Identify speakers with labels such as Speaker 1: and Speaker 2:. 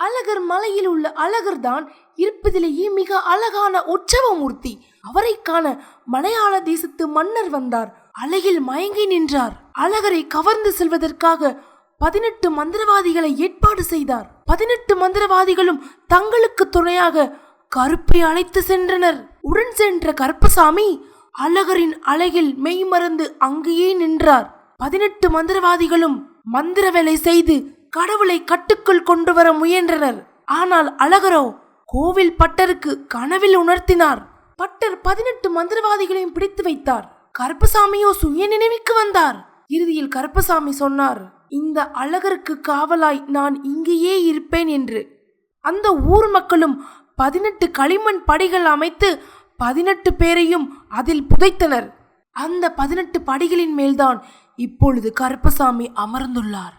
Speaker 1: அழகர் மலையில் உள்ள அழகர் தான் இருப்பதிலேயே மிக அழகான உற்சவமூர்த்தி. அவரை காண மலையாள தேசத்து மன்னர் வந்தார். அழகில் மயங்கி நின்றார். அழகரை கவர்ந்து செல்வதற்காக 18 மந்திரவாதிகளை ஏற்பாடு செய்தார். 18 மந்திரவாதிகளும் தங்களுக்கு துணையாக கருப்பை அழைத்து சென்றனர். உடன் சென்ற கருப்பசாமி அழகரின் அழகில் மெய்மறந்து அங்கேயே நின்றார். 18 மந்திரவாதிகளும் மந்திர வேலை செய்து கடவுளை கட்டுக்குள் கொண்டு வர முயன்றனர். ஆனால் அழகரோ கோவில் பட்டருக்கு கனவில் உணர்த்தினார். பட்டர் 18 மந்திரவாதிகளையும் பிடித்து வைத்தார். கருப்பசாமியோ சுய நினைவுக்கு வந்தார். இறுதியில் கருப்பசாமி சொன்னார், இந்த அழகருக்கு காவலாய் நான் இங்கேயே இருப்பேன் என்று. அந்த ஊர் மக்களும் 18 களிமண் படிகள் அமைத்து 18 பேரையும் அதில் புதைத்தனர். அந்த 18 படிகளின் மேல்தான் இப்பொழுது கருப்பசாமி அமர்ந்துள்ளார்.